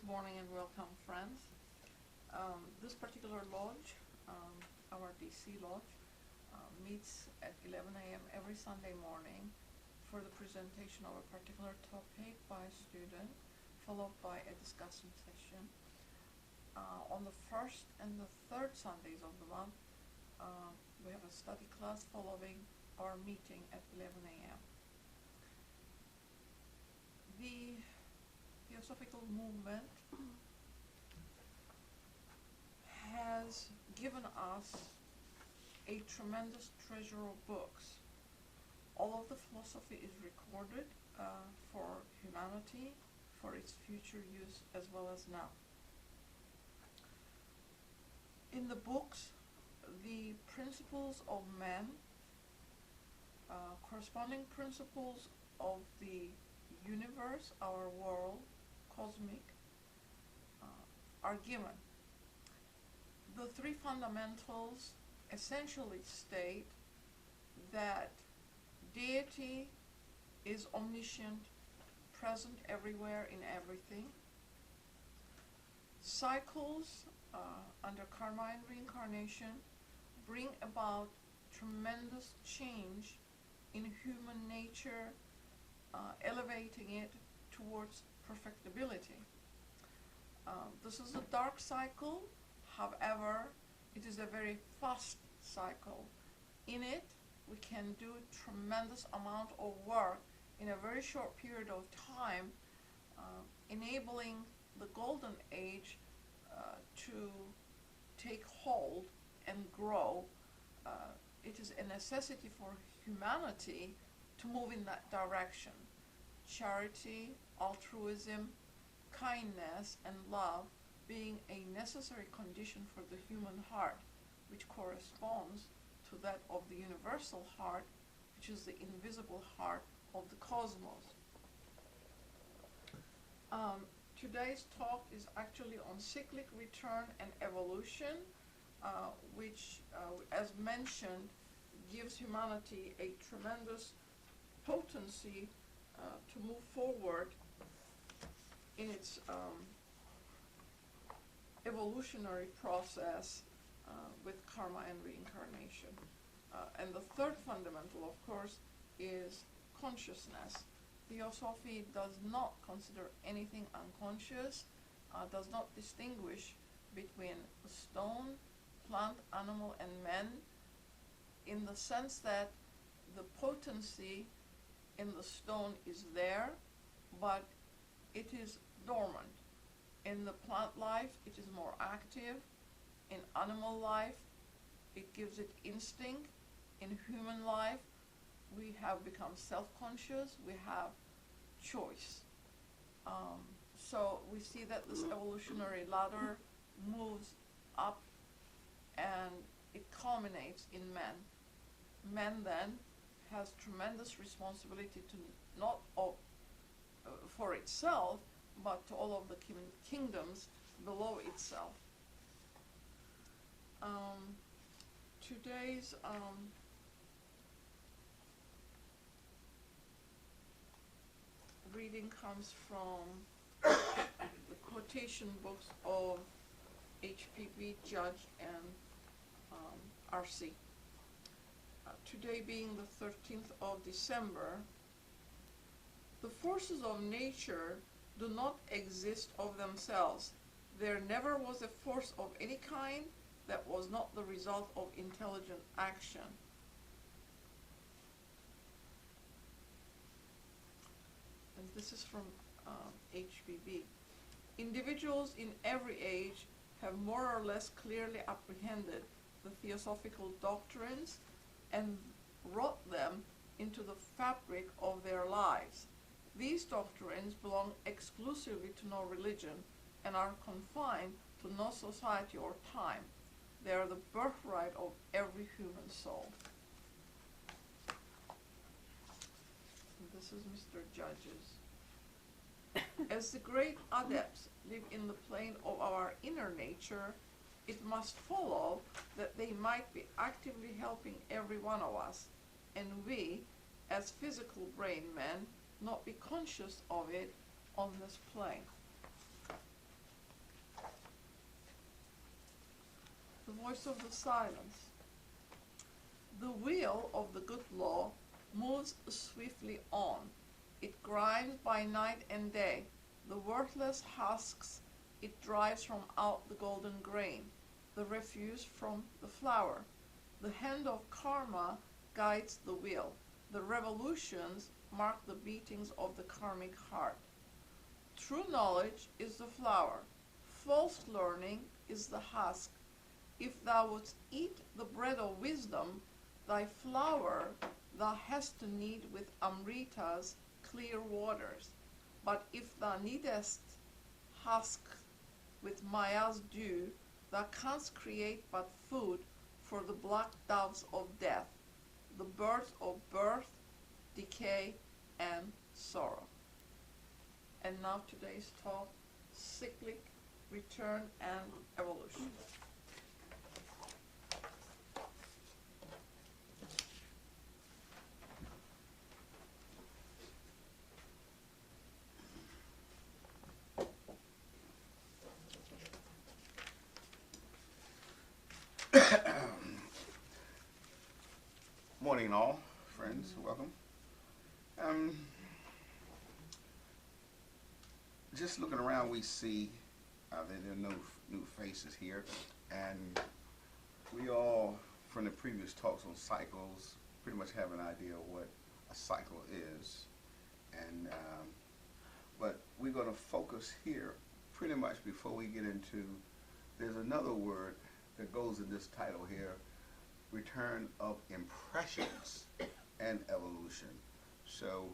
Good morning and welcome, friends. This particular lodge, our DC lodge, meets at 11 a.m. every Sunday morning for the presentation of a particular topic by a student, followed by a discussion session. On the first and the third Sundays of the month, we have a study class following our meeting at 11 a.m. The Theosophical movement has given us a tremendous treasure of books. All of the philosophy is recorded for humanity, for its future use as well as now. In the books, the principles of man, corresponding principles of the universe, our world, cosmic, are given. The three fundamentals essentially state that deity is omniscient, present everywhere in everything. Cycles under karma and reincarnation bring about tremendous change in human nature, elevating it towards perfectibility. This is a dark cycle, however, it is a very fast cycle. In it, we can do a tremendous amount of work in a very short period of time, enabling the golden age to take hold and grow. It is a necessity for humanity to move in that direction. Charity, altruism, kindness, and love being a necessary condition for the human heart, which corresponds to that of the universal heart, which is the invisible heart of the cosmos. Today's talk is actually on cyclic return and evolution, which, as mentioned, gives humanity a tremendous potency to move forward in its evolutionary process with karma and reincarnation. And the third fundamental, of course, is consciousness. Theosophy does not consider anything unconscious, does not distinguish between the stone, plant, animal, and man, in the sense that the potency in the stone is there, but it is dormant. In the plant life, it is more active. In animal life, it gives it instinct. In human life, we have become self-conscious, we have choice. So we see that this evolutionary ladder moves up and it culminates in man. Man then has tremendous responsibility to not for itself, but to all of the kingdoms below itself. Today's reading comes from the quotation books of HPB, Judge, and RC. Today being the 13th of December, the forces of nature do not exist of themselves. There never was a force of any kind that was not the result of intelligent action. And this is from HBB. Individuals in every age have more or less clearly apprehended the theosophical doctrines and wrought them into the fabric of their lives. These doctrines belong exclusively to no religion and are confined to no society or time. They are the birthright of every human soul. And this is Mr. Judge's. As the great adepts live in the plane of our inner nature, it must follow that they might be actively helping every one of us, and we, as physical brain men, not be conscious of it on this plane. the voice of the silence. The wheel of the good law moves swiftly on. It grinds by night and day. The worthless husks it drives from out the golden grain, the refuse from the flour. The hand of karma guides the wheel. The revolutions mark the beatings of the karmic heart. True knowledge is the flour. False learning is the husk. If thou wouldst eat the bread of wisdom, thy flour thou hast to knead with Amrita's clear waters. But if thou kneadest husk with Maya's dew, thou canst create but food for the black doves of death, the birds of birth, decay, and sorrow. And now today's talk, cyclic, return, and evolution. Morning all, friends, welcome. Just looking around, we see that there are no new faces here, and we all, from the previous talks on cycles, pretty much have an idea of what a cycle is. And but we're going to focus here pretty much before we get into, there's another word that goes in this title here, return of impressions and evolution. So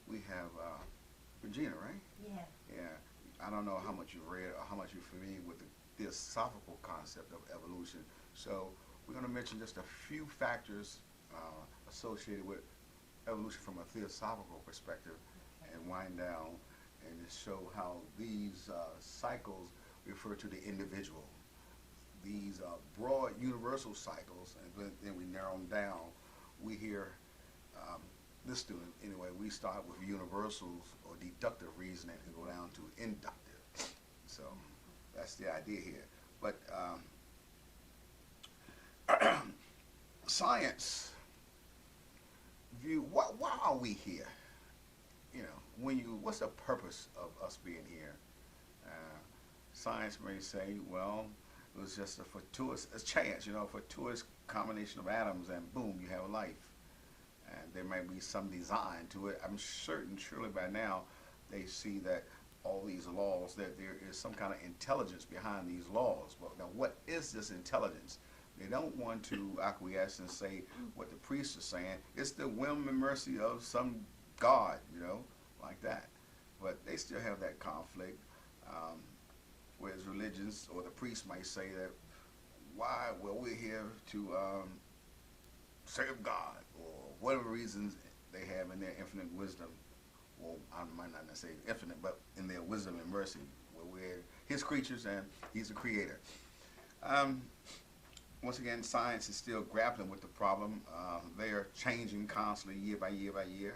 we have Regina, right? Yeah. Yeah. I don't know how much you've read or how much you're familiar with the Theosophical concept of evolution. So we're going to mention just a few factors associated with evolution from a theosophical perspective, and wind down and just show how these cycles refer to the individual. These broad universal cycles, and then we narrow them down. We hear this student, anyway, we start with universals or deductive reasoning and go down to inductive. So that's the idea here. But science view, why are we here? You know, what's the purpose of us being here? Science may say, well, it was just a fortuitous chance, fortuitous combination of atoms, and boom, you have life. And there might be some design to it. I'm certain, surely by now, they see that all these laws, that there is some kind of intelligence behind these laws. But now, what is this intelligence? They don't want to acquiesce and say what the priests are saying. It's the whim and mercy of some God, like that. But they still have that conflict. Whereas religions or the priests might say that, why? Well, we're here to serve God, or whatever reasons they have in their infinite wisdom. Well, I might not say infinite, but in their wisdom and mercy, where we're His creatures and He's the creator. Once again, science is still grappling with the problem. They are changing constantly, year by year by year,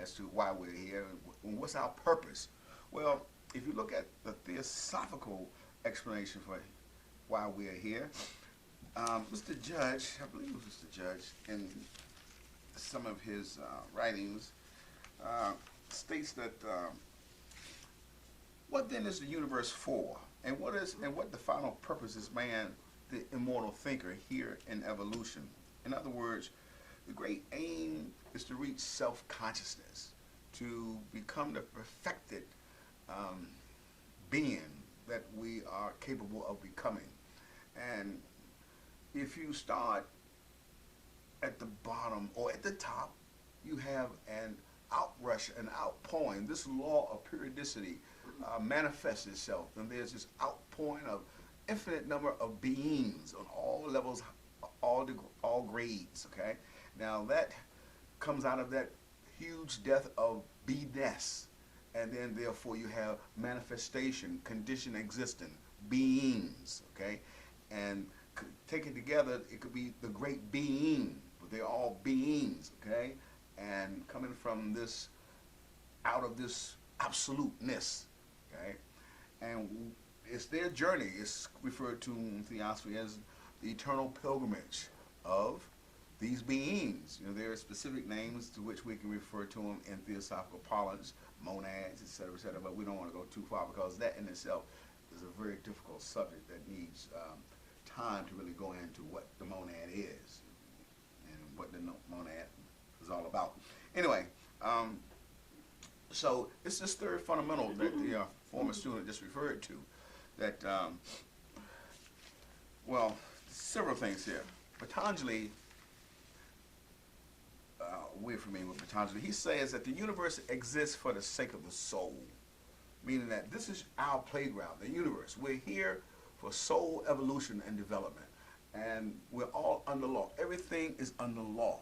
as to why we're here and what's our purpose. Well, if you look at the theosophical explanation for why we are here, Mr. Judge, I believe it was Mr. Judge, in some of his writings, states that what then is the universe for, and what the final purpose is man, the immortal thinker, here in evolution. In other words, the great aim is to reach self-consciousness, to become the perfected being that we are capable of becoming. And if you start at the bottom or at the top, you have an outrush, an outpouring. This law of periodicity manifests itself, and there's this outpouring of infinite number of beings on all levels, all grades. Okay, now that comes out of that huge death of beingness. And then, therefore, you have manifestation, condition existing, beings, okay? And taken together, it could be the great being, but they're all beings, okay? And coming from this, out of this absoluteness, okay? And it's their journey. It's referred to in Theosophy as the eternal pilgrimage of these beings. You know, there are specific names to which we can refer to them in theosophical parlance, monads, etc., but we don't want to go too far because that in itself is a very difficult subject that needs time to really go into what the monad is and what the monad is all about. Anyway, so it's this third fundamental that the former student just referred to, that, well, several things here. Patanjali, we're familiar with Patanjali, he says that the universe exists for the sake of the soul, meaning that this is our playground, the universe. We're here for soul evolution and development, and we're all under law. Everything is under law.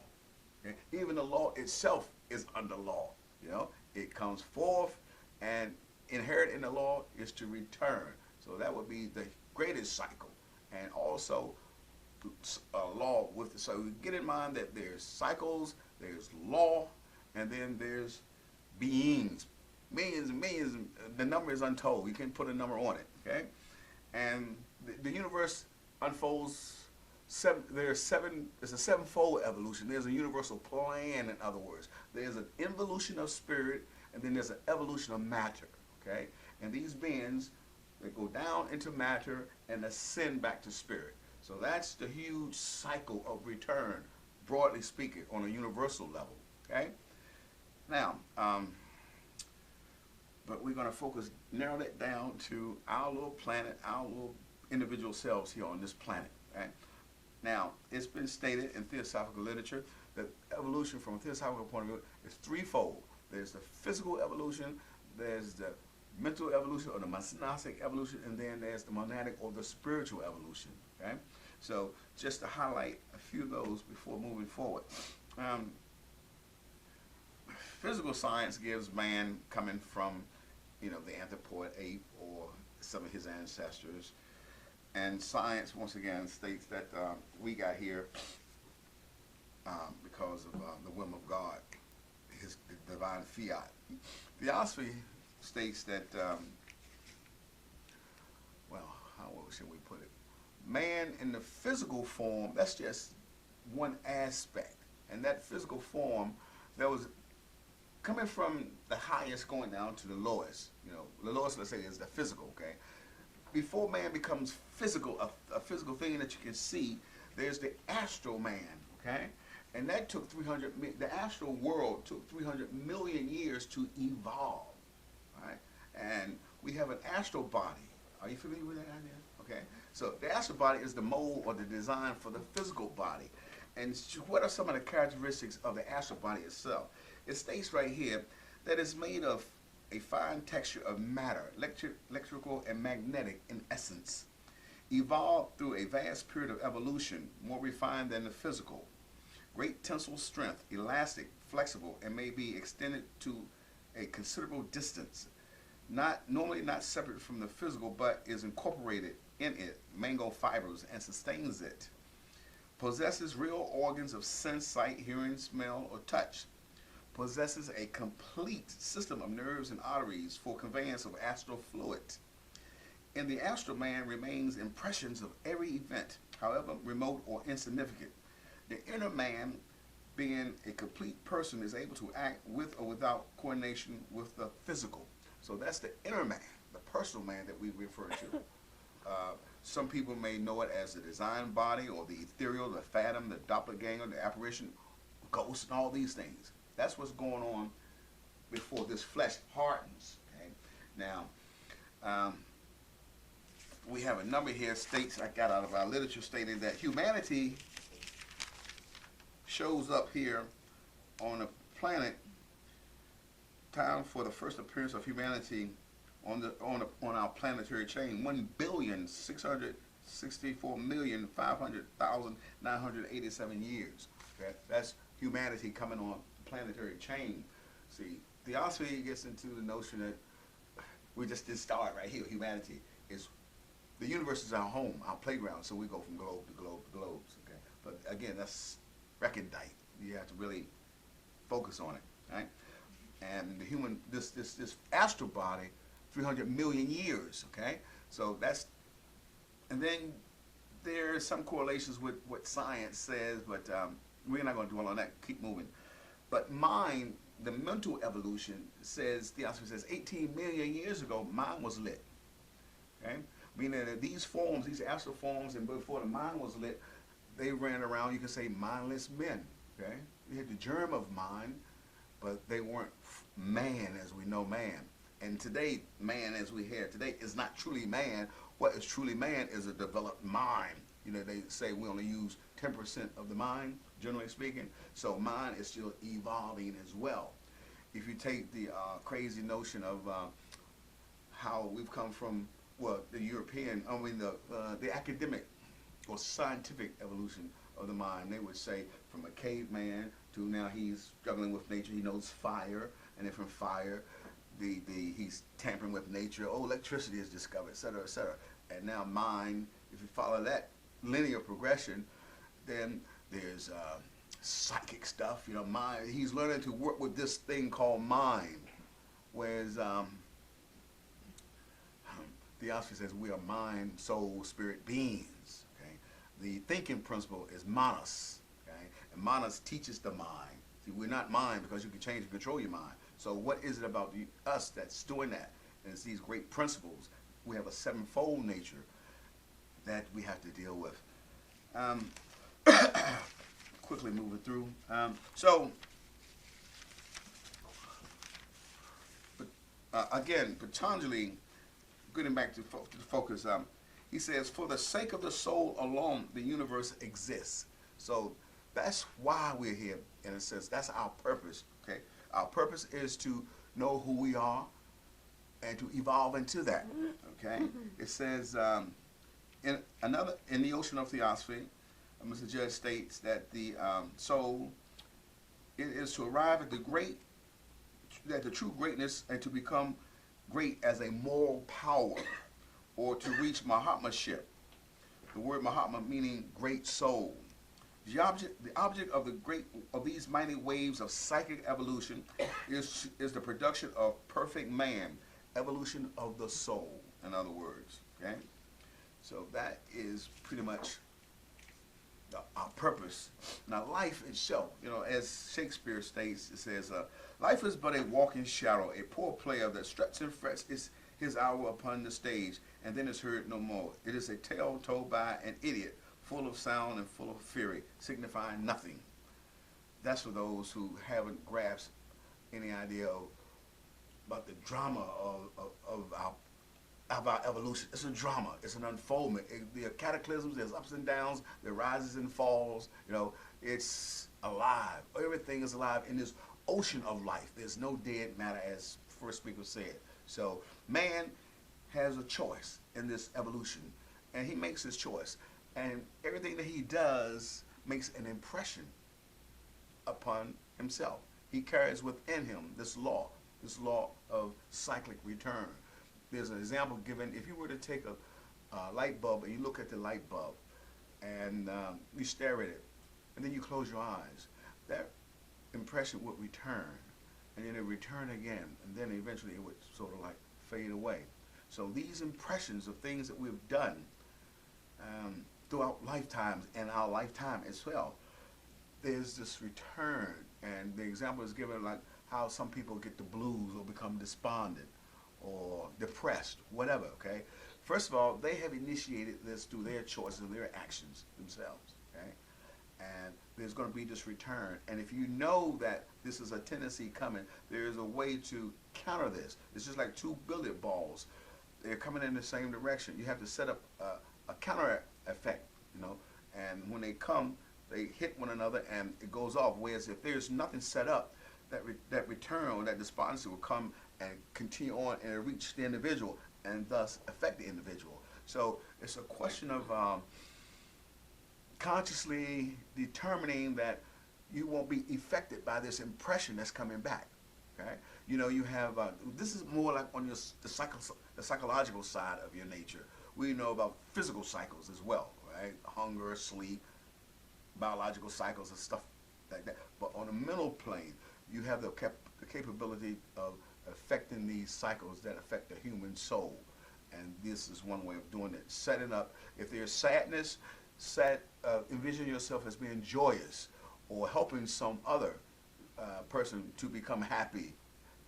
Okay? Even the law itself is under law. You know, it comes forth, and inherent in the law is to return. So that would be the greatest cycle, and also law with it. So get in mind that there's cycles, there's law, and then there's beings, millions and millions. The number is untold. You can't put a number on it. Okay, and the universe unfolds. There's a sevenfold evolution. There's a universal plan, in other words. There's an involution of spirit, and then there's an evolution of matter, okay? And these beings, they go down into matter and ascend back to spirit. So that's the huge cycle of return, broadly speaking, on a universal level, okay? Now, but we're going to narrow that down to our little planet, our little individual selves here on this planet, right? Now, it's been stated in theosophical literature that evolution from a theosophical point of view is threefold. There's the physical evolution, there's the mental evolution or the monastic evolution, and then there's the monadic or the spiritual evolution. Okay? So just to highlight a few of those before moving forward. Physical science gives man coming from, you know, the anthropoid ape or some of his ancestors. And science, once again, states that we got here because of the whim of God, his divine fiat. Theosophy states that, well, how should we put it? Man in the physical form, that's just one aspect. And that physical form, that was coming from the highest going down to the lowest. You know, the lowest, let's say, is the physical, okay? Before man becomes physical, a physical thing that you can see, there's the astral man, okay? And that took the astral world took 300 million years to evolve, right? And we have an astral body. Are you familiar with that idea? Okay. So the astral body is the mold or the design for the physical body. And what are some of the characteristics of the astral body itself? It states right here that it's made of a fine texture of matter, electrical and magnetic in essence, evolved through a vast period of evolution, more refined than the physical. Great tensile strength, elastic, flexible, and may be extended to a considerable distance. Normally not separate from the physical, but is incorporated in it, mango fibers, and sustains it. Possesses real organs of sense, sight, hearing, smell, or touch. Possesses a complete system of nerves and arteries for conveyance of astral fluid. In the astral man remains impressions of every event, however remote or insignificant. The inner man, being a complete person, is able to act with or without coordination with the physical. So that's the inner man, the personal man that we refer to. Some people may know it as the design body or the ethereal, the phantom, the doppelganger, the apparition, ghost, and all these things. That's what's going on before this flesh hardens. Okay? Now, we have a number here states I got out of our literature stating that humanity shows up here on the planet. Time for the first appearance of humanity on our planetary chain: 1,664,500,987 years. Okay? That's humanity coming on planetary chain. See, Theosophy gets into the notion that we just did start right here. Humanity is, the universe is our home, our playground, so we go from globe to globe to globes. Okay, but again, that's recondite. You have to really focus on it, right? And the human, this astral body, 300 million years, okay? So that's, and then there are some correlations with what science says, but we're not going to dwell on that. Keep moving. But mind, the mental evolution says, Theosophy says, 18 million years ago, mind was lit. Okay? Meaning that these forms, these astral forms, and before the mind was lit, they ran around, you can say, mindless men. Okay? They had the germ of mind, but they weren't man as we know man. And today, man as we hear today is not truly man. What is truly man is a developed mind. You know, they say we only use 10% of the mind, generally speaking. So mind is still evolving as well. If you take the crazy notion of how we've come from, well, the European, I mean the academic or scientific evolution of the mind, they would say from a caveman to now he's struggling with nature. He knows fire, and then from fire, he's tampering with nature. Oh, electricity is discovered, et cetera, et cetera. And now mind, if you follow that linear progression, then there's psychic stuff. You know, mind. He's learning to work with this thing called mind, whereas Theosophy says we are mind, soul, spirit beings. Okay, the thinking principle is manas. Okay, and manas teaches the mind. See, we're not mind because you can change and control your mind. So what is it about us that's doing that? And it's these great principles. We have a sevenfold nature that we have to deal with. Quickly moving through. Again, Patanjali, getting back to the focus, he says, for the sake of the soul alone, the universe exists. So that's why we're here, in a sense. That's our purpose. Okay, our purpose is to know who we are and to evolve into that. Okay, it says in the Ocean of Theosophy, Mr. Judge states that the soul, it is to arrive at the true greatness and to become great as a moral power, or to reach Mahatmaship. The word Mahatma meaning great soul. The object of these mighty waves of psychic evolution is the production of perfect man, evolution of the soul, in other words. Okay, so that is pretty much our purpose. Now, life itself, you know, as Shakespeare states, it says, life is but a walking shadow, a poor player that struts and frets his hour upon the stage, and then is heard no more. It is a tale told by an idiot, full of sound and full of fury, signifying nothing. That's for those who haven't grasped any idea about the drama of our evolution. It's a drama. It's an unfoldment. There are cataclysms. There's ups and downs. There rises and falls. You know, it's alive. Everything is alive in this ocean of life. There's no dead matter, as first speaker said. So man has a choice in this evolution, and he makes his choice. And everything that he does makes an impression upon himself. He carries within him this law of cyclic return. There's an example given. If you were to take a light bulb and you look at the light bulb and you stare at it, and then you close your eyes, that impression would return, and then it would return again, and then eventually it would sort of like fade away. So these impressions of things that we've done throughout lifetimes and our lifetime as well, there's this return. And the example is given like how some people get the blues or become despondent or depressed, whatever, okay? First of all, they have initiated this through their choices and their actions themselves, okay? And there's going to be this return. And if you know that this is a tendency coming, there is a way to counter this. It's just like two billiard balls. They're coming in the same direction. You have to set up a counter effect, you know, and when they come, they hit one another and it goes off. Whereas if there's nothing set up, that return or that despondency will come and continue on and reach the individual and thus affect the individual. So it's a question of consciously determining that you won't be affected by this impression that's coming back. Okay, you know, you have this is more like on the psychological side of your nature. We know about physical cycles as well, right? Hunger, sleep, biological cycles and stuff like that. But on a mental plane, you have the capability of affecting these cycles that affect the human soul. And this is one way of doing it. Setting up, if there's sadness, envision yourself as being joyous or helping some other person to become happy.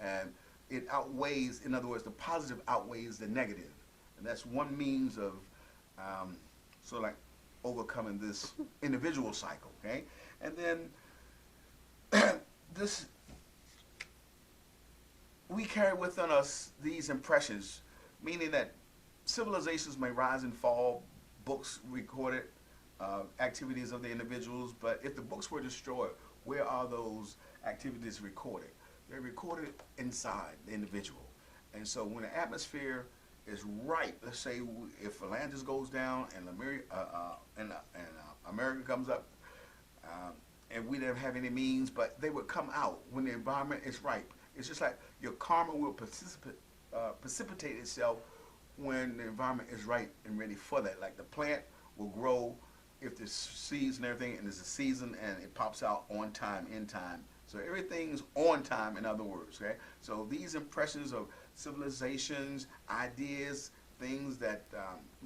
And it outweighs, in other words, the positive outweighs the negative. And that's one means of sort of like overcoming this individual cycle, okay? And then this, we carry within us these impressions, meaning that civilizations may rise and fall, books recorded, activities of the individuals, but if the books were destroyed, where are those activities recorded? They're recorded inside the individual. And so when the atmosphere is right, let's say if Atlantis goes down and America comes up, and we didn't have any means, but they would come out when the environment is right. It's just like your karma will precipitate itself when the environment is right and ready for that. Like the plant will grow if there's seeds and everything, and there's a season, and it pops out on time, in time. So everything's on time, in other words, okay? So these impressions of civilizations, ideas, things that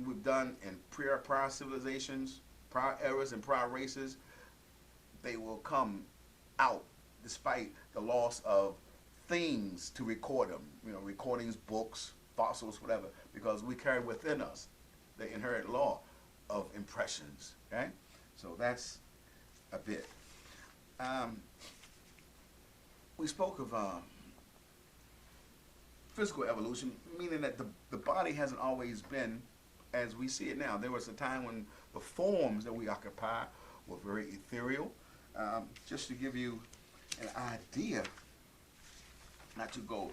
we've done in prior civilizations, prior eras and prior races, they will come out despite the loss of things to record them, you know, recordings, books, fossils, whatever, because we carry within us the inherent law of impressions, okay? So that's a bit. We spoke of physical evolution, meaning that the body hasn't always been as we see it now. There was a time when the forms that we occupy were very ethereal. Just to give you an idea, not to go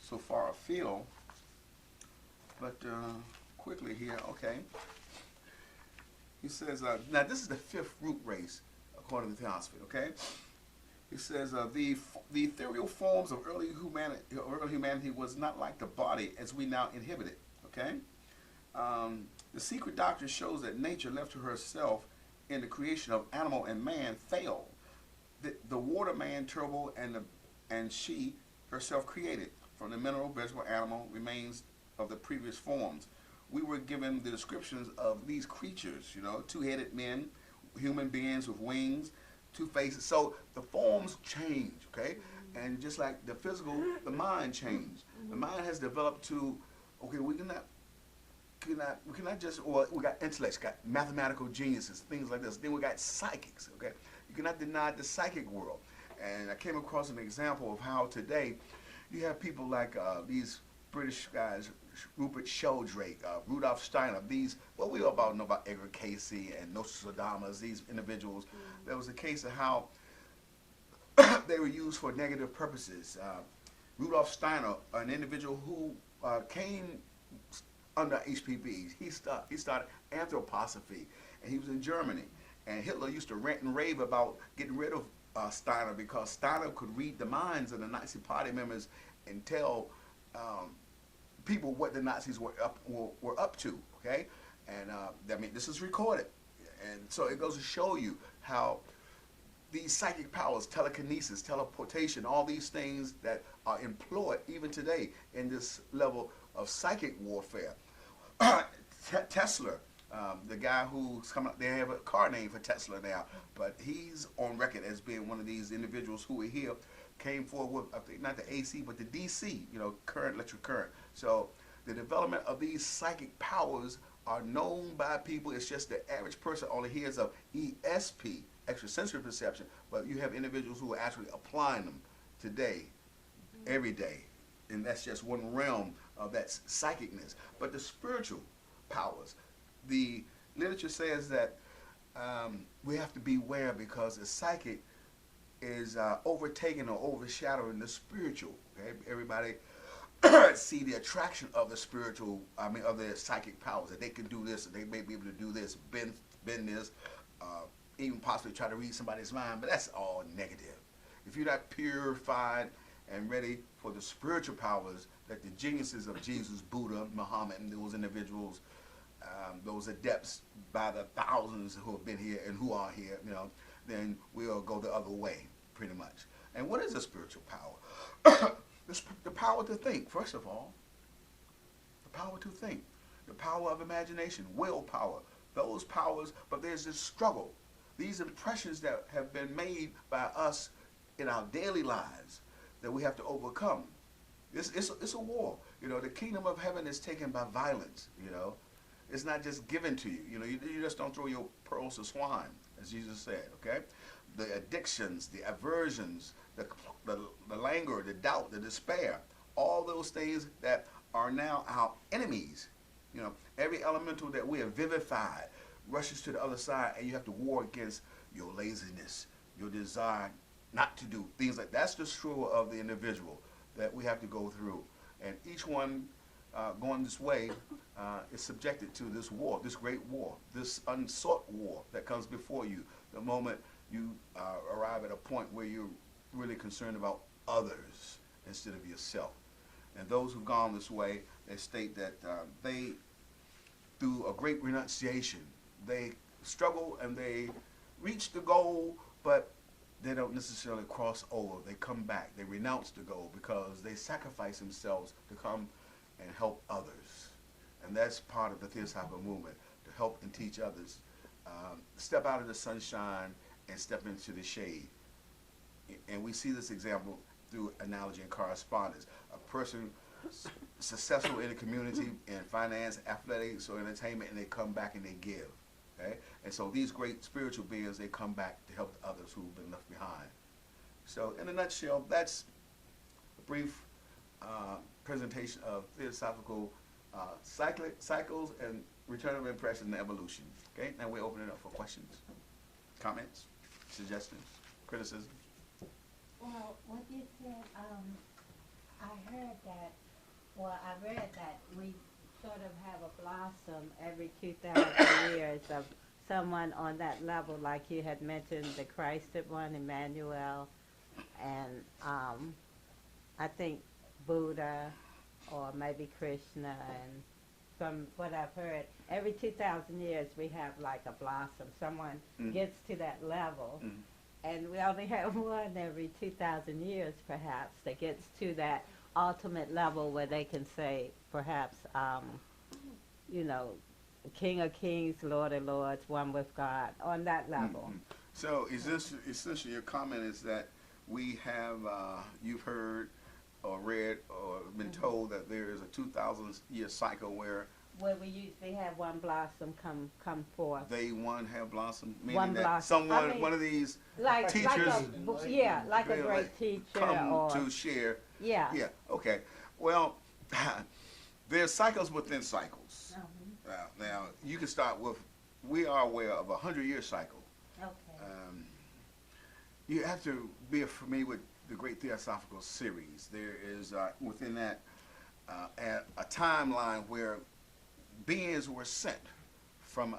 so far afield, but quickly here, okay. He says, now this is the fifth root race, according to Theosophy, okay? He says, the ethereal forms of early humanity was not like the body as we now inhabit it, okay? The secret doctrine shows that nature, left to herself in the creation of animal and man, failed. The water man, turtle, and she herself created from the mineral, vegetable, animal remains of the previous forms. We were given the descriptions of these creatures, you know, two-headed men, human beings with wings, two faces. So the forms change, okay? And just like the physical, the mind changed. The mind has developed to, okay, we cannot just, or we got intellects, got mathematical geniuses, things like this. Then we got psychics, okay? You cannot deny the psychic world. And I came across an example of how today you have people like these British guys, Rupert Sheldrake, Rudolf Steiner, these, well, we all about know about Edgar Casey and Nostradamus, these individuals. There was a case of how they were used for negative purposes. Rudolf Steiner, an individual who came under HPV, he started anthroposophy, and he was in Germany. And Hitler used to rant and rave about getting rid of Steiner because Steiner could read the minds of the Nazi party members and tell people what the Nazis were up to, okay? And I mean, this is recorded. And so it goes to show you how these psychic powers, telekinesis, teleportation, all these things that are employed even today in this level of psychic warfare. Tesla, the guy who's coming up, they have a car name for Tesla now, but he's on record as being one of these individuals who were here, came forward with, I think, not the AC, but the DC, you know, current, electric current. So the development of these psychic powers are known by people. It's just the average person only hears of ESP, extrasensory perception, but you have individuals who are actually applying them today, every day. And that's just one realm of that psychicness. But the spiritual powers, the literature says that we have to beware because the psychic is overtaking or overshadowing the spiritual. Okay? Everybody see the attraction of the spiritual, of the psychic powers, that they can do this, and they may be able to do this, bend this, even possibly try to read somebody's mind, but that's all negative. If you're not purified and ready for the spiritual powers that the geniuses of Jesus, Buddha, Muhammad, and those individuals, those adepts by the thousands who have been here and who are here, you know, then we'll go the other way, pretty much. And what is a spiritual power? the power to think, first of all. The power to think. The power of imagination, willpower, those powers, but there's this struggle. These impressions that have been made by us in our daily lives that we have to overcome. It's a war. You know, the kingdom of heaven is taken by violence, you know. It's not just given to you. You know, you just don't throw your pearls to swine, as Jesus said, okay? The addictions, the aversions, the languor, the doubt, the despair, all those things that are now our enemies. You know, every elemental that we have vivified rushes to the other side, and you have to war against your laziness, your desire not to do things like that's the struggle of the individual that we have to go through. And each one going this way is subjected to this war, this great war, this unsought war that comes before you the moment you arrive at a point where you're really concerned about others instead of yourself. And those who've gone this way, they state that they, through a great renunciation, they struggle and they reach the goal, but they don't necessarily cross over. They come back. They renounce the goal because they sacrifice themselves to come and help others. And that's part of the Theosophical movement, to help and teach others. Step out of the sunshine and step into the shade. And we see this example through analogy and correspondence. A person successful in the community, in finance, athletics, or entertainment, and they come back and they give. Okay? And so these great spiritual beings, they come back to help others who've been left behind. So in a nutshell, that's a brief presentation of Theosophical cycles and return of impression and evolution. Okay? Now we're opening it up for questions, comments, suggestions, criticism. Well, what you said, I heard that, well, I read that we sort of have a blossom every 2,000 years of someone on that level, like you had mentioned, the Christed one, Emmanuel, and I think Buddha, or maybe Krishna, and from what I've heard, every 2,000 years we have like a blossom. Someone gets to that level. And we only have one every 2,000 years, perhaps, that gets to that ultimate level where they can say, perhaps, you know, King of Kings, Lord of Lords, one with God, on that level. So essentially your comment is that we have, you've heard or read or been told that there is a 2,000-year cycle where we usually have one blossom come forth. They have blossomed, meaning one that blossom. someone, I mean, one of these like, teachers, like a great teacher, come or to share. Yeah. Yeah. Okay. Well, there's cycles within cycles. Now you can start with. We are aware of a 100-year cycle. Okay. You have to be familiar with the Great Theosophical series. There is within that a timeline where beings were sent from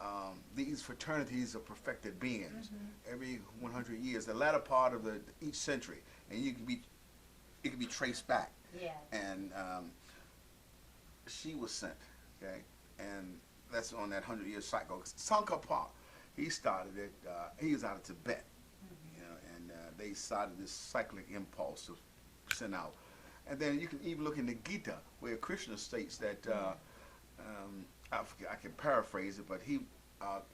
these fraternities of perfected beings every 100 years, the latter part of each century, and it can be traced back. Yeah. And she was sent, okay, and that's on that 100-year cycle. Tsongkhapa, he started it. He was out of Tibet, you know, and they started this cyclic impulse to send out. And then you can even look in the Gita, where Krishna states that. I can paraphrase it, but he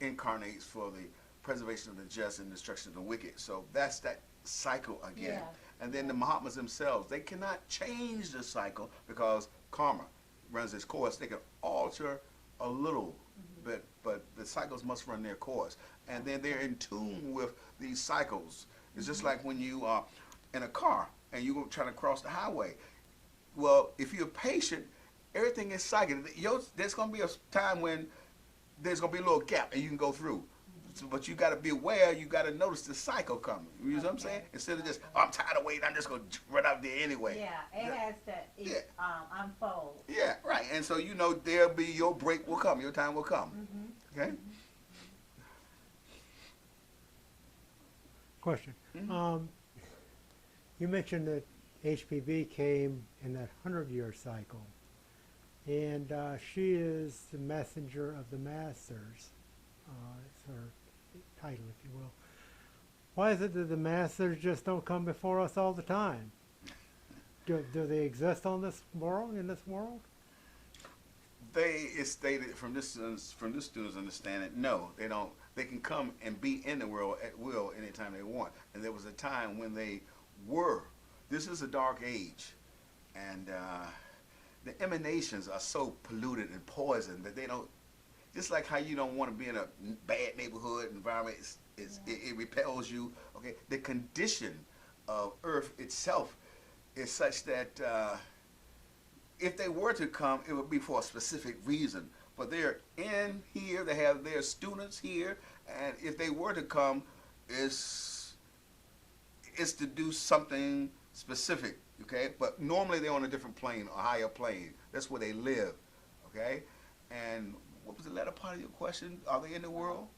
incarnates for the preservation of the just and destruction of the wicked. So that's that cycle again. Yeah. And then the Mahatmas themselves, they cannot change the cycle because karma runs its course. They can alter a little bit, but the cycles must run their course. And then they're in tune with these cycles. It's just like when you are in a car and you're trying to cross the highway. Well, if you're patient, everything is cyclic. There's going to be a time when there's going to be a little gap and you can go through. So, but you got to be aware, you got to notice the cycle coming. You know what I'm saying? Instead of just, oh, I'm tired of waiting, I'm just going to run out there anyway. Yeah, it has to unfold. Yeah, right. And so, you know, there'll be, your break will come, your time will come. Okay? Question. You mentioned that HPV came in that 100-year cycle. And she is the messenger of the masters. It's her title, if you will. Why is it that the masters just don't come before us all the time? Do they exist on this world, in this world? It's stated from this student's understanding, no, they don't. They can come and be in the world at will anytime they want. And there was a time when they were. This is a dark age, and the emanations are so polluted and poisoned that they don't. Just like how you don't want to be in a bad neighborhood environment, it repels you. Okay, the condition of Earth itself is such that if they were to come, it would be for a specific reason. But they're in here, they have their students here, and if they were to come, it's to do something specific, okay? But normally they're on a different plane, a higher plane. That's where they live, okay? And what was the latter part of your question? Are they in the world?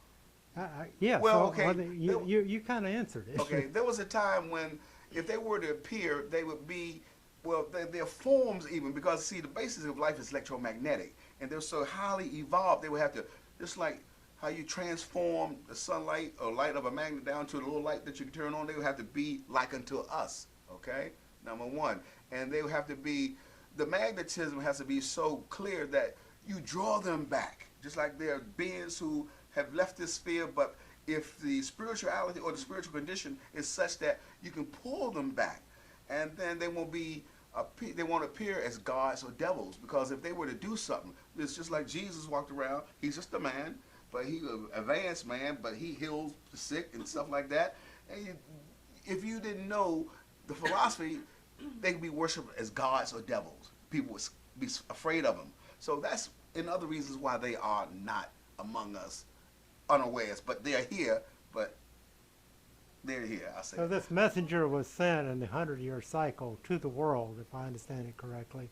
Yeah, Well, so okay, you kind of answered it. Okay, there was a time when if they were to appear, they would be, well, their forms even, because see, the basis of life is electromagnetic, and they're so highly evolved, they would have to, just like how you transform the sunlight or light of a magnet down to a little light that you can turn on, they would have to be like unto us, okay? Number one. And they would have to be, the magnetism has to be so clear that you draw them back, just like there are beings who have left this sphere, but if the spirituality or the spiritual condition is such that you can pull them back, and then they won't appear as gods or devils, because if they were to do something, it's just like Jesus walked around. He's just a man, but he's an advanced man, but he heals the sick and stuff like that. And if you didn't know the philosophy, they could be worshipped as gods or devils. People would be afraid of them. So that's another reasons why they are not among us unawares, but they're here, but they're here, I say. So this messenger was sent in the 100-year cycle to the world, if I understand it correctly,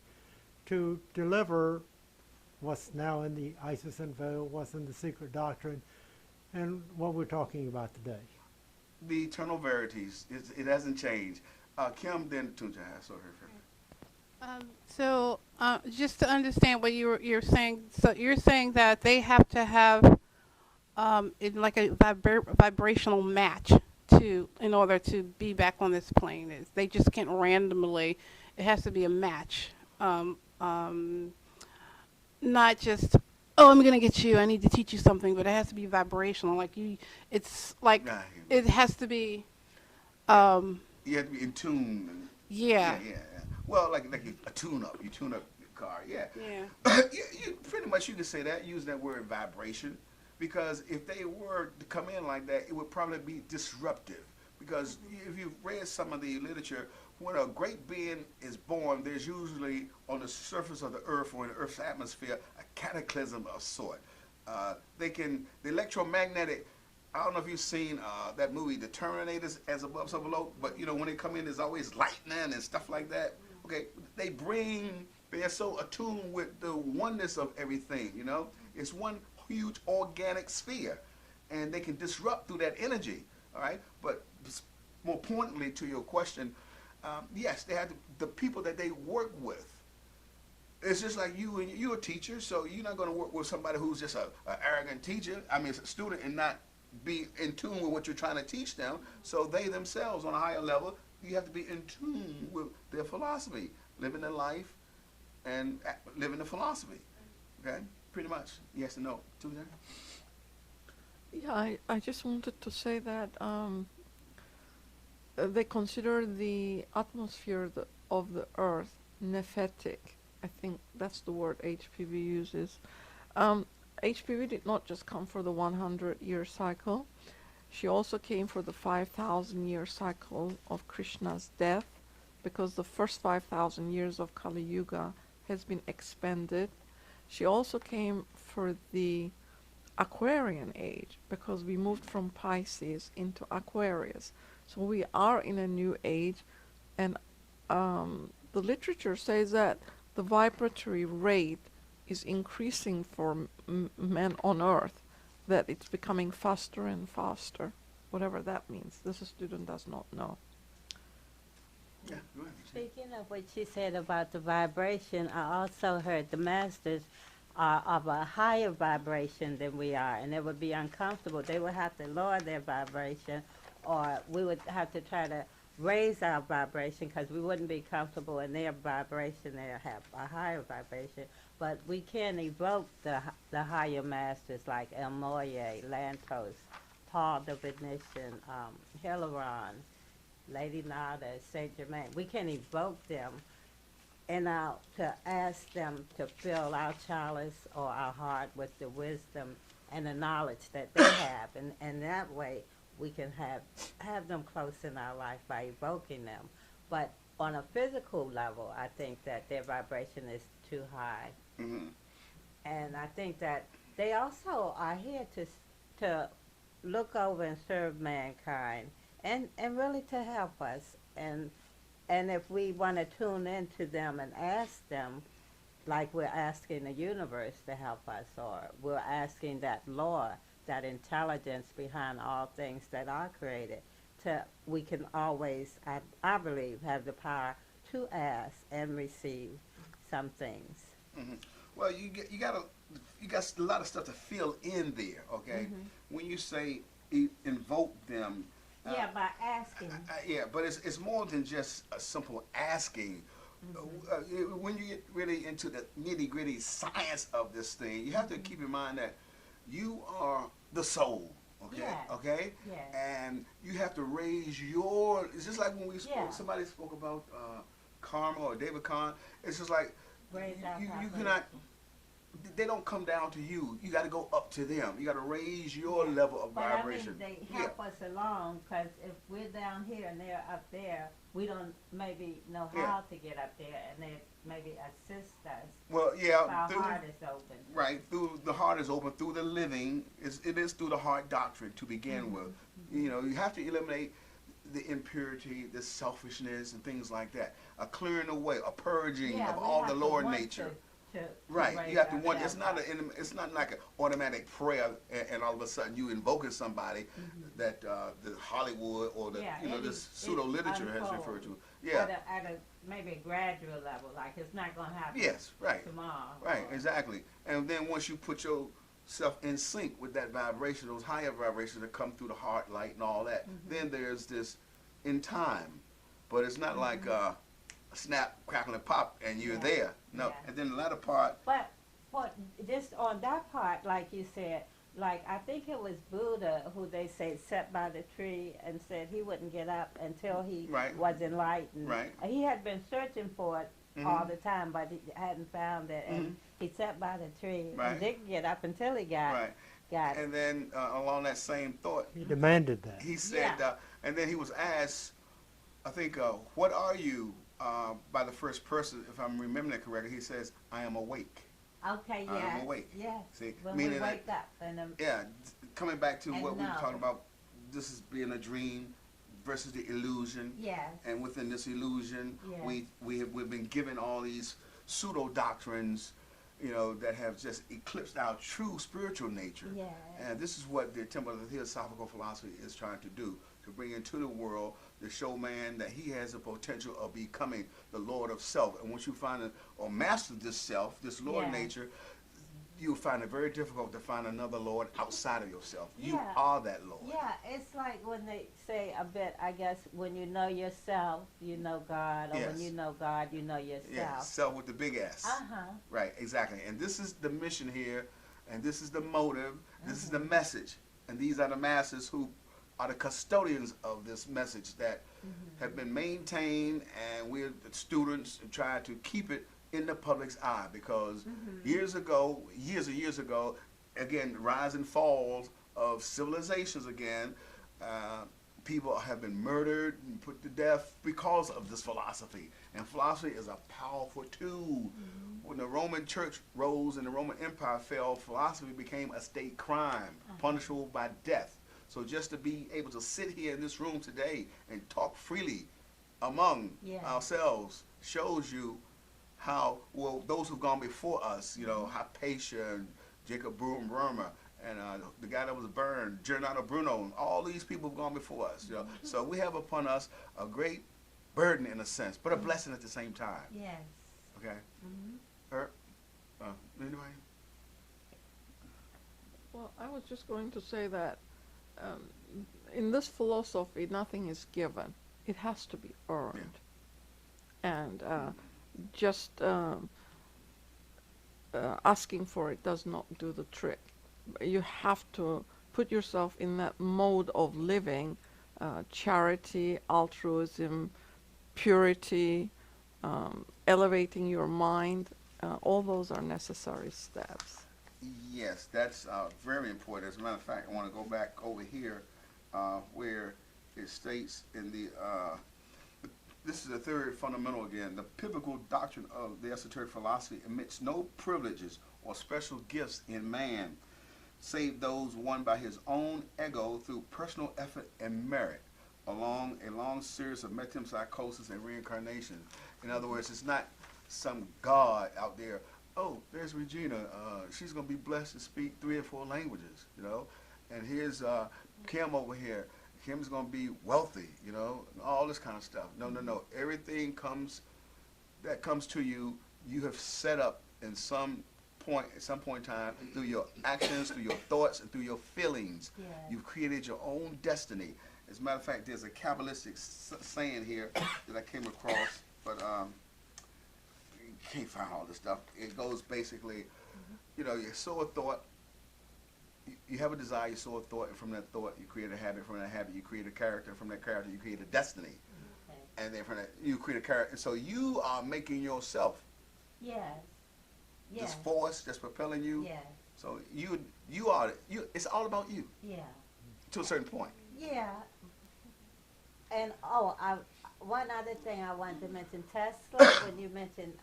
to deliver what's now in the Isis Unveiled, what's in the Secret Doctrine, and what we're talking about today. The eternal verities, it hasn't changed. Kim, then Tunja has her. So just to understand what you're saying, so you're saying that they have to have like a vibrational match in order to be back on this plane. They just can't randomly. It has to be a match, not just, oh, I'm gonna get you, I need to teach you something, but it has to be vibrational. Like it's like it has to be. You have to be in tune. Yeah. Yeah. Well, like a tune-up. You tune up your car. Yeah. Yeah. you pretty much, you can say that, use that word vibration, because if they were to come in like that, it would probably be disruptive. Because if you've read some of the literature, when a great being is born, there's usually on the surface of the earth or in the earth's atmosphere a cataclysm of sort. The electromagnetic, I don't know if you've seen that movie, The Terminators, As Above, So Below, but when they come in, there's always lightning and stuff like that. Okay, they're so attuned with the oneness of everything, It's one huge organic sphere, and they can disrupt through that energy, all right? But more pointedly to your question, yes, they have the people that they work with. It's just like you're a teacher, so you're not going to work with somebody who's just an arrogant teacher, a student, and not be in tune with what you're trying to teach them. So they themselves, on a higher level, you have to be in tune with their philosophy, living their life and living the philosophy. Okay? Pretty much. Yes and no. Tuesday? Yeah, I just wanted to say that they consider the atmosphere of the earth nephetic. I think that's the word HPV uses. HPV did not just come for the 100-year cycle. She also came for the 5,000-year cycle of Krishna's death, because the first 5,000 years of Kali Yuga has been expended. She also came for the Aquarian age, because we moved from Pisces into Aquarius. So we are in a new age, and the literature says that the vibratory rate is increasing for men on Earth, that it's becoming faster and faster, whatever that means. This student does not know. Yeah, go ahead. Speaking of what she said about the vibration, I also heard the masters are of a higher vibration than we are, and it would be uncomfortable. They would have to lower their vibration, or we would have to try to raise our vibration, because we wouldn't be comfortable in their vibration. They have a higher vibration, but we can evoke the higher masters like El Moye, Lantos, Paul the Venetian, Hilaron, Lady Nada, Saint Germain. We can evoke them and to ask them to fill our chalice or our heart with the wisdom and the knowledge that they have, and that way we can have them close in our life by evoking them. But on a physical level, I think that their vibration is too high. Mm-hmm. And I think that they also are here to look over and serve mankind, and really to help us. And if we want to tune into them and ask them, like we're asking the universe to help us, or we're asking that law, that intelligence behind all things that are created, we can always, I believe, have the power to ask and receive some things. Mm-hmm. Well, you got a lot of stuff to fill in there, okay? Mm-hmm. When you say invoke them. Yeah, by asking. Yeah, but it's more than just a simple asking. Mm-hmm. When you get really into the nitty-gritty science of this thing, you have to keep in mind that you are the soul, okay? Yes. Okay? Yes. And you have to raise your. It's just like when we spoke. Yeah. Somebody spoke about karma or David Kahn. It's just like Raise our you vibration. cannot. They don't come down to you. You got to go up to them. You got to raise your level of But vibration. I mean, they help us along, because if we're down here and they're up there, we don't maybe know how to get up there, and they maybe assist us. Well, If yeah, our through, heart is open. right. Through the heart is open. Through the living, it is through the heart doctrine to begin with. You know, you have to eliminate the impurity, the selfishness, and things like that. A clearing away, a purging Yeah, of we all have the to lower want nature. to Right, raise you have to want. It's ourselves not up. it's not like an automatic prayer, and all of a sudden you invoking somebody that the Hollywood or the Yeah, this pseudo literature has unfolds. referred to. Yeah. At a maybe a gradual level, like it's not going to happen Yes. Right. tomorrow. Right. or- Exactly. And then once you put yourself in sync with that vibration, those higher vibrations that come through the heart light and all that, then there's this in time, but it's not like snap, crackle, and pop, and you're Yeah. there. No. Yeah. And then the latter part. But just on that part, like you said, like I think it was Buddha who they say sat by the tree and said he wouldn't get up until he Right. was enlightened. Right. He had been searching for it all the time, but he hadn't found it, and he sat by the tree Right. and didn't get up until he got Right. it. And then along that same thought, He demanded that. he said, Yeah. and then he was asked, I think, what are you? By the first person, if I'm remembering it correctly, he says, I am awake. Okay, I yeah. am awake. Yes. See, When we meaning that, wake up and yeah, coming back to And what we were know. talking about, this is being a dream versus the illusion. yes. And within this illusion, Yeah. we've been given all these pseudo doctrines, that have just eclipsed our true spiritual nature. Yes. And this is what the Temple of the Theosophical philosophy is trying to do, to bring into the world, to show man that he has the potential of becoming the Lord of self. And once you find or master this self, this Lord Yeah. nature, you'll find it very difficult to find another Lord outside of yourself. You Yeah. are that Lord. Yeah, it's like when they say a bit, I guess, when you know yourself, you know God, or when Yes. you know God, you know yourself. Yeah, self with the big S. Uh-huh. Right, exactly. And this is the mission here, and this is the motive, this is the message. And these are the masters who are the custodians of this message that have been maintained, and we're the students trying to keep it in the public's eye, because years and years ago, again, rise and falls of civilizations again, people have been murdered and put to death because of this philosophy. And philosophy is a powerful tool. When the Roman Church rose and the Roman Empire fell, philosophy became a state crime, punishable by death. So just to be able to sit here in this room today and talk freely among ourselves shows you how, well, those who've gone before us, Hypatia, Jacob Burma, and the guy that was burned, Giordano Bruno, and all these people have gone before us. So we have upon us a great burden in a sense, but a blessing at the same time. Yes. Okay. Anybody? Well, I was just going to say that in this philosophy, nothing is given. it has to be earned. And just asking for it does not do the trick. You have to put yourself in that mode of living, charity, altruism, purity, elevating your mind. All those are necessary steps. Yes, that's very important. As a matter of fact, I want to go back over here where it states in the, this is the third fundamental again, the pivotal doctrine of the esoteric philosophy admits no privileges or special gifts in man, save those won by his own ego through personal effort and merit, along a long series of metempsychosis and reincarnation. In other words, it's not some God out there. Oh, there's Regina. She's going to be blessed to speak 3 or 4 languages, you know. And here's Kim over here. Kim's going to be wealthy, you know, and all this kind of stuff. No, no, no. Everything that comes to you, you have set up at some point in time, through your actions, through your thoughts, and through your feelings. Yes. You've created your own destiny. As a matter of fact, there's a Kabbalistic saying here that I came across, but you can't find all this stuff. It goes basically, you know, you sow a thought, you have a desire, you sow a thought, and from that thought you create a habit, from that habit you create a character, from that character you create a destiny, and then from that you create a character. So you are making yourself Yes. Yes. this force that's propelling you. Yes. So you are, it's all about you Yeah. to a certain point. Yeah. And one other thing I wanted to mention, Tesla, when you mentioned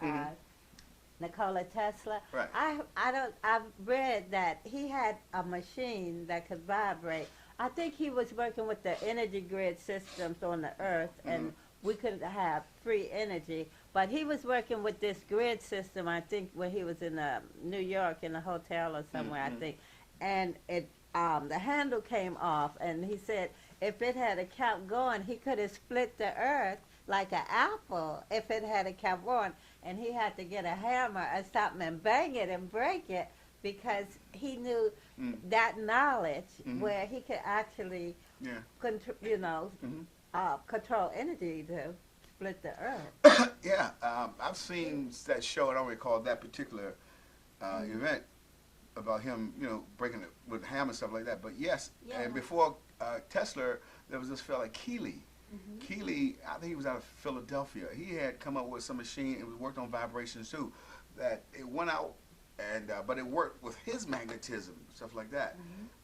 Nikola Tesla. Right. I've read that he had a machine that could vibrate. I think he was working with the energy grid systems on the earth, and we couldn't have free energy. But he was working with this grid system, I think, when he was in New York in a hotel or somewhere, I think. And it the handle came off, and he said if it had kept going, he could have split the earth like an apple if it had kept going. And he had to get a hammer or something and bang it and break it, because he knew that knowledge where he could actually, control energy to split the earth. Yeah, I've seen that show. I don't recall that particular event about him, you know, breaking it with a hammer and stuff like that. But yes, and before Tesla, there was this fella Keeley. Keeley, I think he was out of Philadelphia. He had come up with some machine. It was worked on vibrations too. That it went out, and but it worked with his magnetism, stuff like that.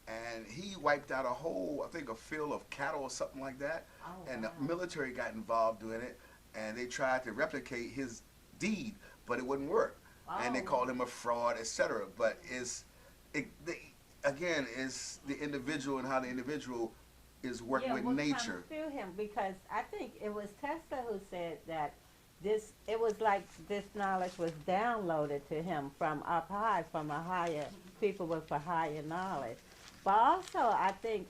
And he wiped out a whole, I think, a field of cattle or something like that. And the military got involved doing it, and they tried to replicate his deed, but it wouldn't work. And they called him a fraud, etc. But again, it's the individual and how the individual is working with nature. Through him, because I think it was Tesla who said that it was like this knowledge was downloaded to him from up high, from a higher, people with a higher knowledge. But also, I think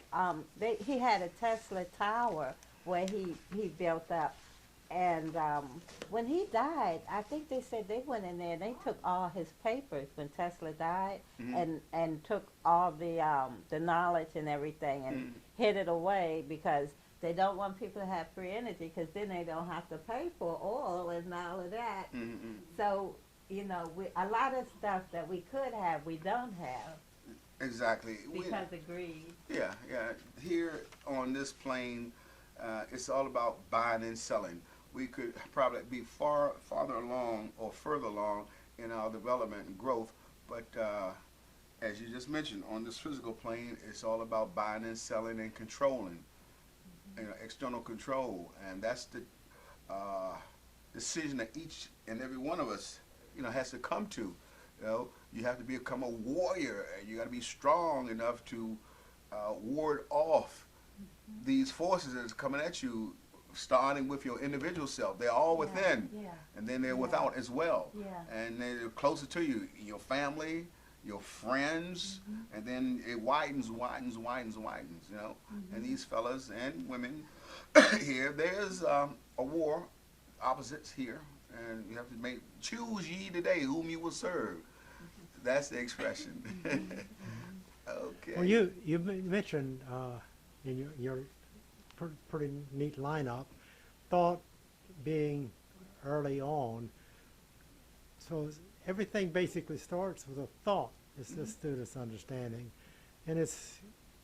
he had a Tesla tower where he built up. And when he died, I think they said they went in there and they took all his papers when Tesla died, and took all the knowledge and everything and hid it away, because they don't want people to have free energy, because then they don't have to pay for oil and all of that. So, you know, a lot of stuff that we could have, we don't have. Exactly. Because of greed. Yeah, yeah. Here on this plane, it's all about buying and selling. We could probably be farther along or further along in our development and growth, but as you just mentioned, on this physical plane, it's all about buying and selling and controlling, you know, external control, and that's the decision that each and every one of us, you know, has to come to. You know, you have to become a warrior, and you got to be strong enough to ward off these forces that's coming at you, starting with your individual self. They're all within, and then they're without as well. And they're closer to you, your family, your friends, and then it widens, you know. And these fellas and women here, there's a war, opposites here, and you have to choose ye today whom you will serve. That's the expression. Okay. Well, you mentioned in your pretty neat lineup thought being early on. So everything basically starts with a thought, it's the student's understanding. And it's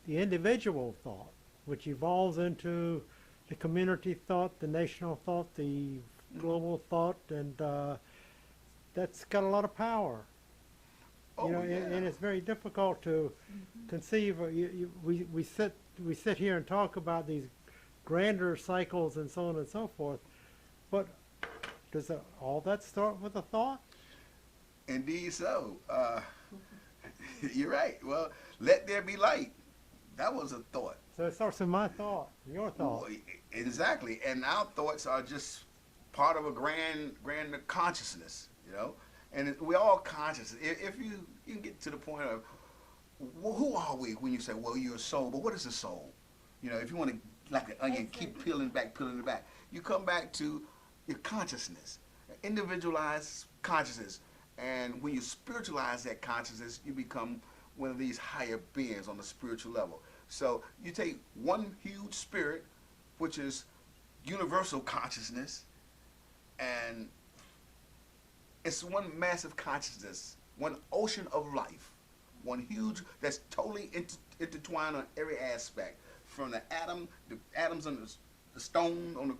the individual thought, which evolves into the community thought, the national thought, the global thought, and that's got a lot of power. Oh, You know, yeah. and it's very difficult to conceive. We sit here and talk about these grander cycles and so on and so forth, but does all that start with a thought? Indeed so. You're right. Well, let there be light. That was a thought. So it starts with my thought, your thought. Well, exactly. And our thoughts are just part of a grander consciousness, you know? And we're all conscious. If you can get to the point of, well, who are we when you say, well, you're a soul, but what is a soul? You know, if you want to, like an onion, keep peeling it back, you come back to your consciousness, individualized consciousness. And when you spiritualize that consciousness, you become one of these higher beings on the spiritual level. So you take one huge spirit, which is universal consciousness, and it's one massive consciousness, one ocean of life, one huge, that's totally intertwined on every aspect, from the atoms on the stone on the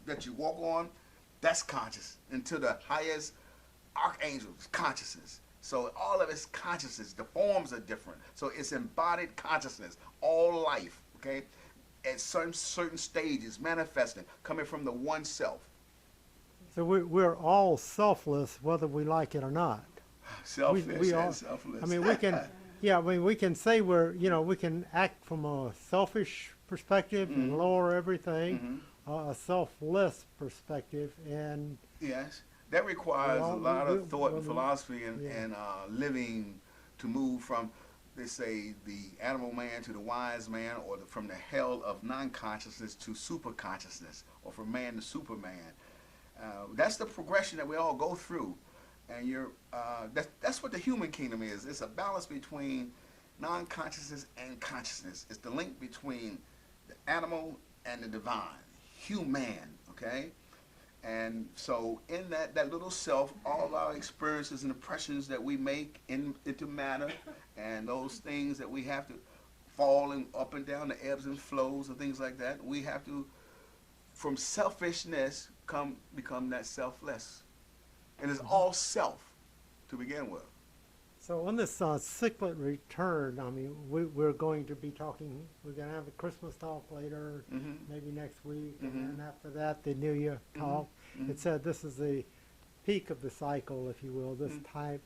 that you walk on, that's conscious, and to the highest archangels, consciousness. So all of it's consciousness. The forms are different. So it's embodied consciousness, all life, okay? At certain stages, manifesting, coming from the one self. So we're all selfless, whether we like it or not. Selfish we and all- selfless. I mean, we can, yeah, I mean, we can say we can act from a selfish perspective and lower everything, a selfless perspective, and Yes. That requires Well, a lot of thought and well, philosophy and, yeah. and living to move from, they say, the animal man to the wise man, or from the hell of non-consciousness to super consciousness, or from man to superman. That's the progression that we all go through. And that's what the human kingdom is. It's a balance between non-consciousness and consciousness. It's the link between the animal and the divine, human, okay? And so in that little self, all our experiences and impressions that we make into matter, and those things that we have to fall up and down, the ebbs and flows and things like that, we have to, from selfishness, become that selfless. And it's all self to begin with. so on this cyclic return, I mean, we're going to be talking, we're going to have a Christmas talk later, maybe next week, and then after that, the New Year talk. It said this is the peak of the cycle, if you will, this time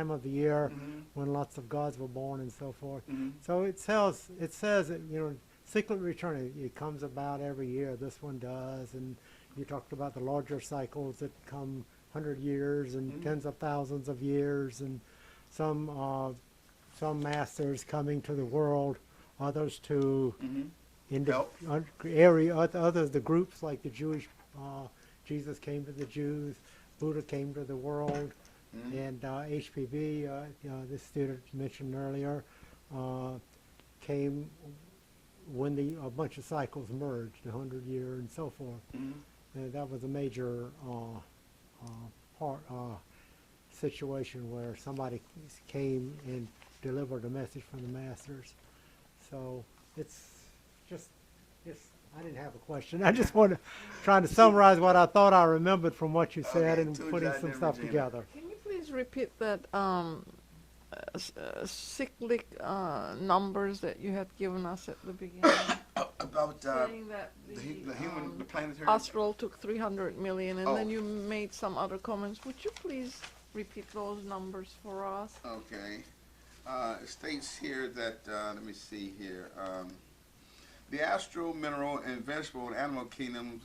of the year when lots of gods were born and so forth. So it says that, you know, cyclic return, it comes about every year. This one does, and you talked about the larger cycles that come 100 years and tens of thousands of years, and some masters coming to the world, others to others the groups like the Jewish. Jesus came to the Jews, Buddha came to the world, and HPV, this student mentioned earlier, came when a bunch of cycles merged, the 100-year and so forth. And that was a major situation where somebody came and delivered a message from the masters. So it's just I didn't have a question. I just wanted trying to summarize what I thought I remembered from what you said, Okay, and to putting John some and stuff Regina. together. Can you please repeat that cyclic numbers that you had given us at the beginning? About Saying that the human, the planetary. astral took 300 million, and then Oh. you made some other comments. Would you please repeat those numbers for us? Okay. It states here that, let me see here. The astral, mineral, and vegetable and animal kingdoms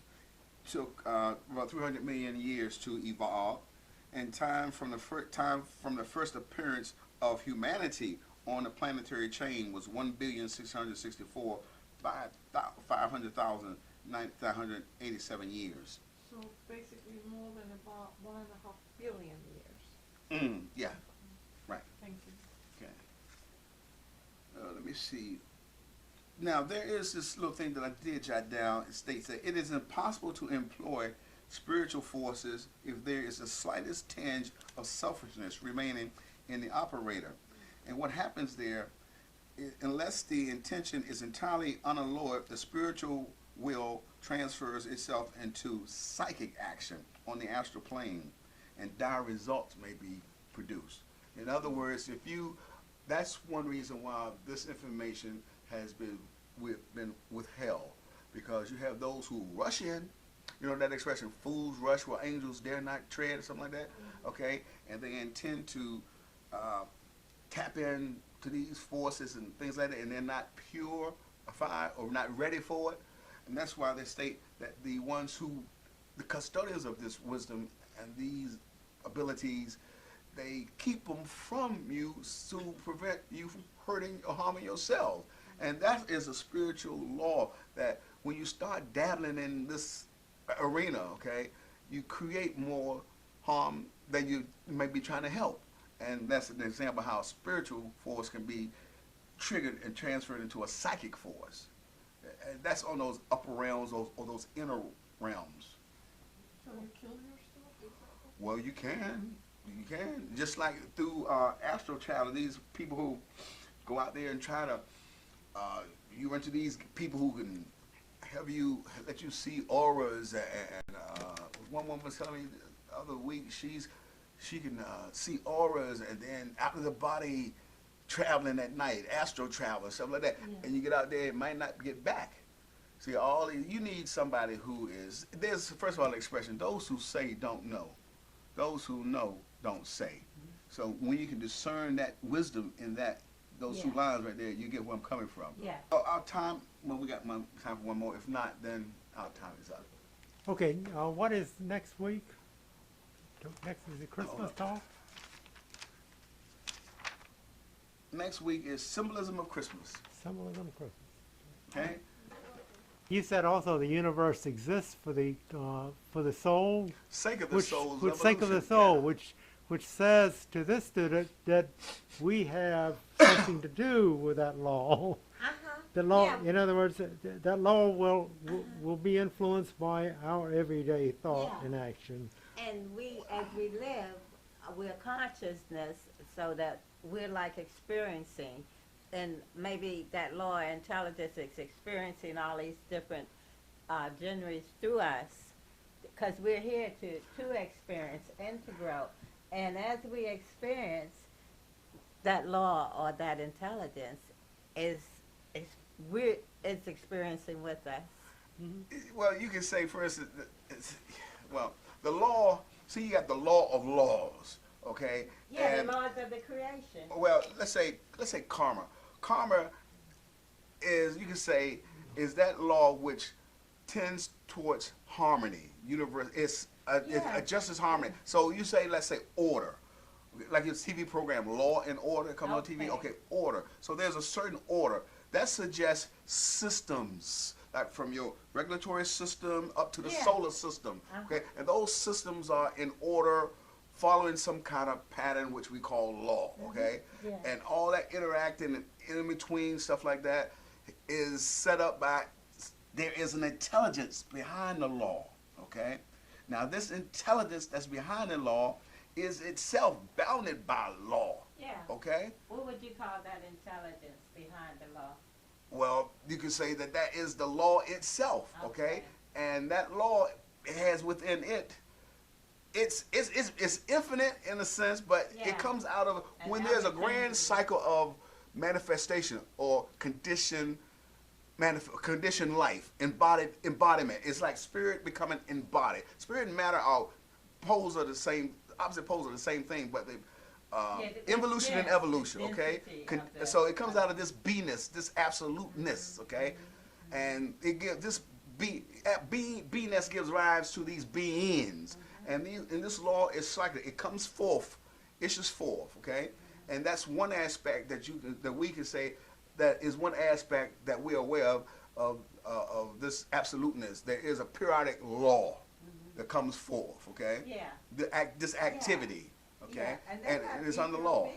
took about 300 million years to evolve, and time from the first appearance of humanity on the planetary chain was 1,664,500,987 years. So basically more than about 1.5 billion years. Yeah. Right. Thank you. Okay. Let me see. Now, there is this little thing that I did jot down. It states that it is impossible to employ spiritual forces if there is the slightest tinge of selfishness remaining in the operator. And what happens there, unless the intention is entirely unalloyed, the spiritual will transfers itself into psychic action on the astral plane, and dire results may be produced. In other words, that's one reason why this information has been withheld, because you have those who rush in, you know that expression, fools rush where angels dare not tread, or something like that, okay, and they intend to tap in to these forces and things like that, and they're not purified or not ready for it. And that's why they state that the custodians of this wisdom and these abilities, they keep them from you to prevent you from hurting or harming yourself. And that is a spiritual law, that when you start dabbling in this arena, okay, you create more harm than you may be trying to help. And that's an example how a spiritual force can be triggered and transferred into a psychic force. And that's on those upper realms or those inner realms. So you kill yourself? Well, you can. You can. Just like through astral travel, these people who go out there and try to, you run into these people who can let you see auras. And one woman was telling me the other week, she can see auras, and then out of the body traveling at night, astral travel, stuff like that. Yeah. And you get out there, it might not get back. See, you need somebody who is, there's, first of all, the expression, those who say don't know. Those who know don't say. Mm-hmm. So when you can discern that wisdom in those two lines right there, you get where I'm coming from. Yeah. Our time, well, we got time for one more. If not, then our time is up. Okay, what is next week? Next is the Christmas talk? Next week is Symbolism of Christmas. Symbolism of Christmas. Okay. You said also the universe exists for the soul. Sake of the soul. Which sake of the soul, which says to this student that we have something to do with that law. The law, in other words, that law will be influenced by our everyday thought and action. And we, as we live, we're consciousness, so that we're like experiencing, and maybe that law of intelligence is experiencing all these different genres through us, because we're here to experience and to grow. And as we experience, that law or that intelligence is experiencing with us. Mm-hmm. Well, you can say, for instance, the law, see, you got the law of laws, okay? Yeah, and the laws of the creation. Well, let's say karma. Karma is, you can say, is that law which tends towards harmony. It's a justice harmony. So you say, let's say order. Like your TV program, Law and Order, comes on TV. Okay, order. So there's a certain order. That suggests systems, like from your regulatory system up to the solar system. Okay, and those systems are in order, following some kind of pattern which we call law. Okay, and all that interacting and in between stuff like that is set up by. There is an intelligence behind the law. Okay, now this intelligence that's behind the law is itself bounded by law. Yeah. Okay? What would you call that intelligence behind the law? Well, you could say that is the law itself, okay? And that law has within it, it's infinite in a sense, but it comes out of when there's a grand cycle of manifestation or conditioned life, embodiment. It's like spirit becoming embodied. Spirit and matter are opposite poles are the same thing, but they involution and evolution, okay? So it comes out of this beingness, this absoluteness, okay? And it gives this beingness gives rise to these beings, and this law is cyclic. It comes forth, issues forth, okay? And that's one aspect that we can say that is one aspect that we're aware of this absoluteness. There is a periodic law that comes forth, okay? Yeah. This activity, okay? Yeah. And it's under law.